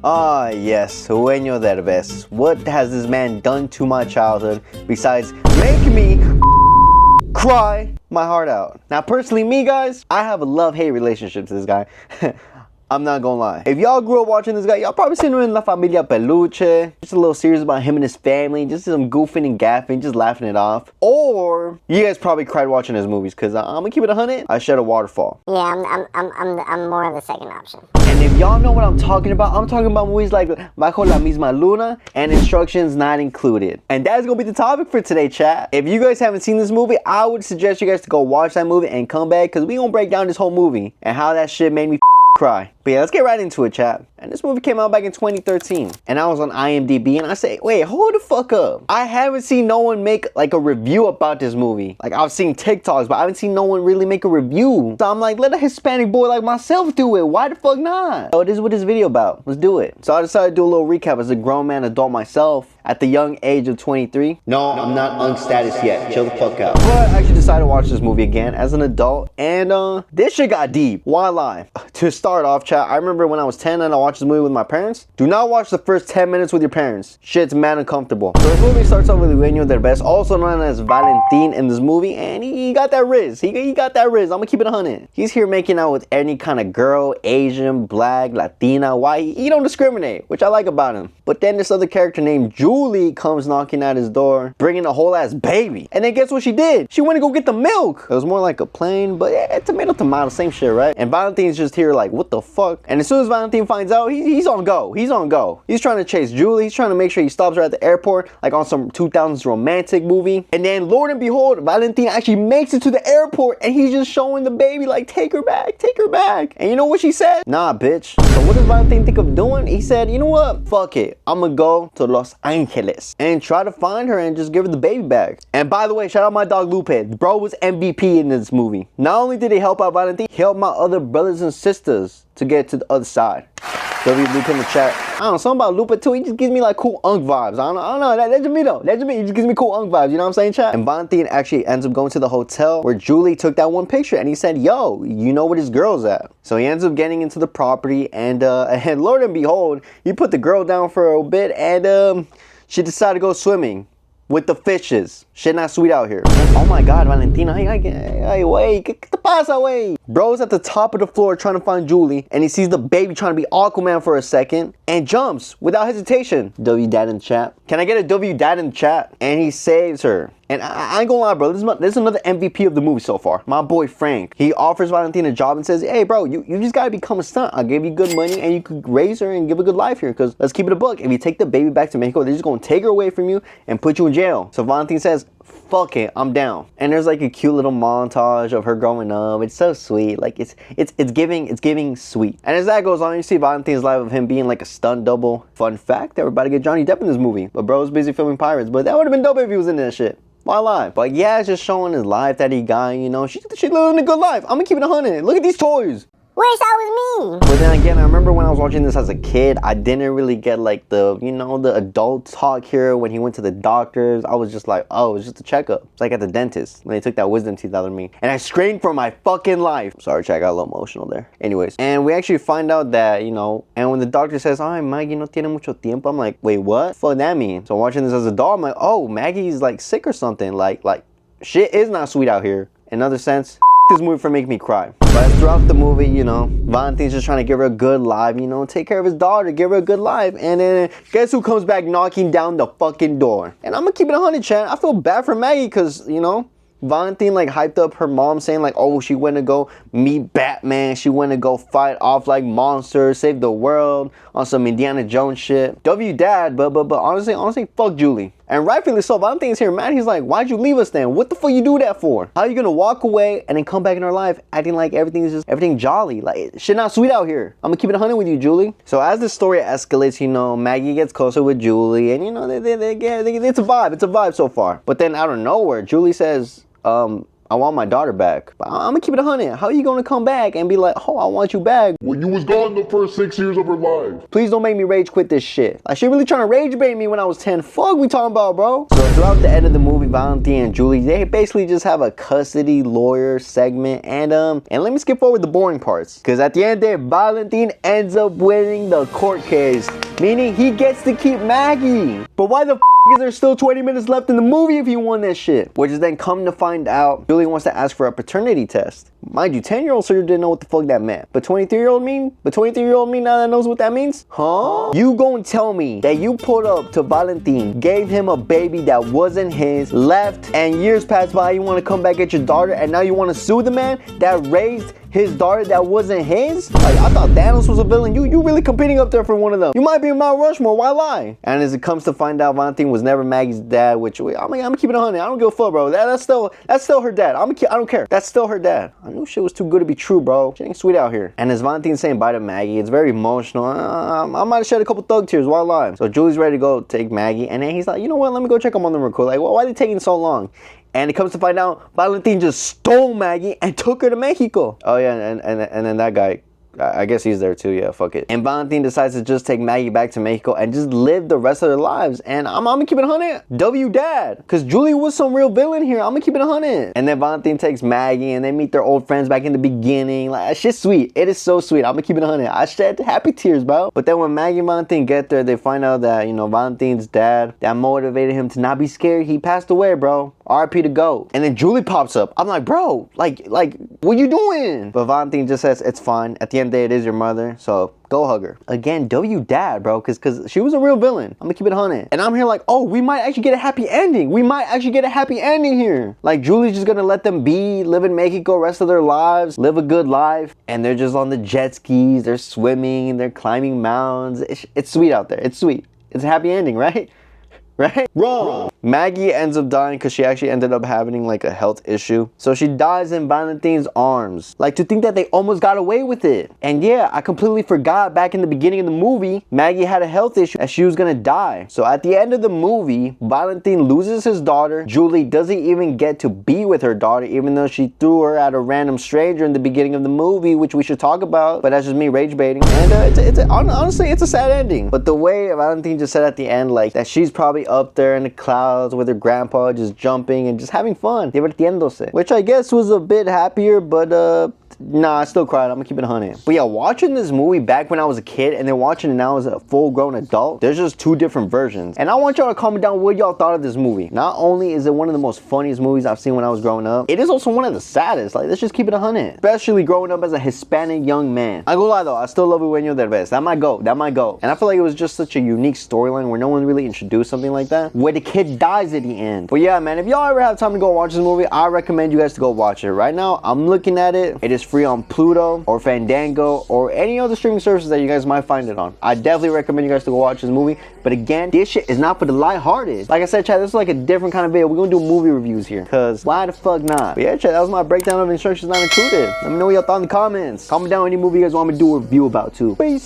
Ah, yes, Sueño Derbez. What has this man done to my childhood besides make me cry my heart out? Now, personally, me, guys, I have a love-hate relationship to this guy. I'm not gonna lie. If y'all grew up watching this guy, y'all probably seen him in La Familia Peluche. Just a little series about him and his family. Just some goofing and gaffing, just laughing it off. Or you guys probably cried watching his movies, because I'm gonna keep it 100. I shed a waterfall. Yeah, I'm more of the second option. And if y'all know what I'm talking about movies like Bajo la Misma Luna and Instructions Not Included. And that's gonna be the topic for today, chat. If you guys haven't seen this movie, I would suggest you guys to go watch that movie and come back, because we gonna break down this whole movie and how that shit made me cry. But yeah, let's get right into it, chat. And this movie came out back in 2013. And I was on IMDb and I say, wait, hold the fuck up. I haven't seen no one make like a review about this movie. Like, I've seen TikToks, but I haven't seen no one really make a review. So I'm like, let a Hispanic boy like myself do it. Why the fuck not? So this is what this video about. Let's do it. So I decided to do a little recap as a grown man adult myself at the young age of 23. No, I'm not unstatus yet. Chill the fuck out. But I actually decided to watch this movie again as an adult. And this shit got deep. Why lie? To start off, chat, I remember when I was 10 and I watched this movie with my parents. Do not watch the first 10 minutes with your parents. Shit's mad uncomfortable. So this movie starts off with Eugenio Derbez, also known as Valentin in this movie, and he got that riz. He got that riz. I'm gonna keep it 100. He's here making out with any kind of girl, Asian, black, Latina, white. He don't discriminate, which I like about him. But then this other character named Julie comes knocking at his door, bringing a whole ass baby. And then guess what she did? She went to go get the milk. It was more like a plain, but yeah, tomato, same shit, right? And Valentin's just here like, what the fuck? And as soon as Valentin finds out, he's on go. He's on go. He's trying to chase Julie. He's trying to make sure he stops her at the airport, like on some 2000s romantic movie. And then, Lord and behold, Valentin actually makes it to the airport, and he's just showing the baby like, take her back, take her back. And you know what she said? Nah, bitch. So what does Valentin think of doing? He said, you know what? Fuck it. I'm gonna go to Los Angeles and try to find her and just give her the baby back. And by the way, shout out my dog Lupe. Bro was MVP in this movie. Not only did he help out Valentin, he helped my other brothers and sisters to get to the other side. W Lupe in the chat. I don't know, something about Lupe too. He just gives me like cool unk vibes. I don't know. That's just me though. That's just me. He just gives me cool unk vibes. You know what I'm saying, chat? And Valentin actually ends up going to the hotel where Julie took that one picture, and he said, yo, you know where this girl's at. So he ends up getting into the property, and Lord and behold, he put the girl down for a bit, and she decided to go swimming with the fishes. Shit not sweet out here. Oh my God, Valentino, hey, wait, get the pasa away. Bro's at the top of the floor trying to find Julie, and he sees the baby trying to be Aquaman for a second, and jumps without hesitation. W dad in the chat. Can I get a W dad in the chat? And he saves her. And I ain't gonna lie, bro, this is another MVP of the movie so far. My boy Frank. He offers Valentin a job and says, hey bro, you just gotta become a stunt. I'll give you good money and you could raise her and give a good life here, because let's keep it a buck. If you take the baby back to Mexico, they're just gonna take her away from you and put you in jail. So Valentin says, fuck it, I'm down. And there's like a cute little montage of her growing up. It's so sweet. Like it's giving sweet. And as that goes on, you see Valentin's life of him being like a stunt double. Fun fact, everybody get Johnny Depp in this movie, but bro's busy filming Pirates. But that would have been dope if he was in that shit. Why lie? But yeah, it's just showing his life that he got, you know. She living a good life. I'm gonna keep it 100. Look at these toys. Wish that was me. But then again, I remember when I was watching this as a kid, I didn't really get like the, you know, the adult talk here when he went to the doctors. I was just like, oh, it's just a checkup. It's like at the dentist when they took that wisdom teeth out of me. And I screamed for my fucking life. Sorry, chat, I got a little emotional there. Anyways, and we actually find out that, you know, and when the doctor says, ay, Maggie no tiene mucho tiempo, I'm like, wait, what? Fuck that mean? So watching this as a dog, I'm like, oh, Maggie's like sick or something. Like shit is not sweet out here. In another sense, this movie for making me cry. But throughout the movie, you know, Valentin's just trying to give her a good life, you know, take care of his daughter, give her a good life. And then guess who comes back knocking down the fucking door? And I'm gonna keep it 100, chat. I feel bad for Maggie because, you know, Valentin like hyped up her mom saying like, oh, she went to go meet Batman. She went to go fight off like monsters, save the world on some Indiana Jones shit. W dad, but honestly, fuck Julie. And rightfully so, Valentin's here mad. He's like, why'd you leave us then? What the fuck you do that for? How are you gonna walk away and then come back in our life acting like everything jolly? Like, shit not sweet out here. I'm gonna keep it 100 with you, Julie. So as the story escalates, you know, Maggie gets closer with Julie, and you know, it's a vibe. It's a vibe so far. But then out of nowhere, Julie says, I want my daughter back. But I'm gonna keep it 100. How are you gonna come back and be like, oh, I want you back when you was gone the first 6 years of her life? Please don't make me rage quit this shit. Like, she really trying to rage bait me when I was 10. Fuck we talking about, bro? So throughout the end of the movie, Valentine and Julie, they basically just have a custody lawyer segment. And let me skip forward the boring parts. Because at the end there, Valentine ends up winning the court case. Meaning he gets to keep Maggie. But why the is there still 20 minutes left in the movie if he won that shit? Which is then come to find out, Julie wants to ask for a paternity test. Mind you, 10-year-old sure didn't know what the fuck that meant. But 23-year-old me? But 23-year-old me now that knows what that means? Huh? You gonna tell me that you pulled up to Valentine, gave him a baby that wasn't his, left, and years passed by, you wanna come back get your daughter, and now you wanna sue the man that raised his daughter that wasn't his? Like, I thought Thanos was a villain. You really competing up there for one of them. You might be in Mount Rushmore, why lie? And as it comes to find out, Valentine was never Maggie's dad, which I'm keeping it 100. I don't give a fuck, bro. That's still her dad. I don't care. That's still her dad. I knew shit was too good to be true, bro. She ain't sweet out here. And as Valentine's saying bye to Maggie, it's very emotional. I might have shed a couple thug tears, why lie? So Julie's ready to go take Maggie, and then he's like, you know what? Let me go check him on the record. Like, well, why are they taking so long? And it comes to find out, Valentine just stole Maggie and took her to Mexico. Oh yeah, and then that guy, I guess he's there too, yeah, fuck it. And Valentine decides to just take Maggie back to Mexico and just live the rest of their lives. And I'm gonna keep it 100. W dad. Because Julie was some real villain here. I'm gonna keep it 100. And then Valentine takes Maggie and they meet their old friends back in the beginning. Like, that shit's sweet. It is so sweet. I'm gonna keep it 100. I shed happy tears, bro. But then when Maggie and Valentine get there, they find out that, you know, Valentine's dad, that motivated him to not be scared, he passed away, bro. RP to go. And then Julie pops up. I'm like, bro, like, what you doing? But Valentine just says, it's fine. At the end of the day, it is your mother, so go hug her. Again, W dad, bro, because she was a real villain. I'm gonna keep it 100. And I'm here like, oh, we might actually get a happy ending. We might actually get a happy ending here. Like, Julie's just gonna let them be, live in Mexico rest of their lives, live a good life. And they're just on the jet skis, they're swimming, they're climbing mountains. It's sweet out there. It's sweet. It's a happy ending, right? Right? Wrong. Maggie ends up dying because she actually ended up having like a health issue. So she dies in Valentine's arms. Like, to think that they almost got away with it. And yeah, I completely forgot back in the beginning of the movie, Maggie had a health issue and she was gonna die. So at the end of the movie, Valentine loses his daughter. Julie doesn't even get to be with her daughter, even though she threw her at a random stranger in the beginning of the movie, which we should talk about. But that's just me rage baiting. And honestly, it's a sad ending. But the way Valentine just said at the end, like, that she's probably up there in the clouds with her grandpa just jumping and just having fun. They were at the end of it, which I guess was a bit happier, but nah, I still cried. I'm gonna keep it 100. But yeah, watching this movie back when I was a kid and then watching it now as a full-grown adult, there's just two different versions. And I want y'all to comment down what y'all thought of this movie. Not only is it one of the most funniest movies I've seen when I was growing up, it is also one of the saddest. Like, let's just keep it 100. Especially growing up as a Hispanic young man. I go lie though, I still love Eugenio Derbez. That might go. That might go. And I feel like it was just such a unique storyline where no one really introduced something like that, where the kid dies at the end. But yeah, man, if y'all ever have time to go watch this movie, I recommend you guys to go watch it. Right now, I'm looking at it. It is free on Pluto or Fandango or any other streaming services that you guys might find it on. I definitely recommend you guys to go watch this movie. But again, this shit is not for the lighthearted. Like I said, chat, this is like a different kind of video. We're gonna do movie reviews here, cause why the fuck not? But yeah, chat, that was my breakdown of Instructions Not Included. Let me know what y'all thought in the comments. Comment down any movie you guys want me to do a review about too. Peace.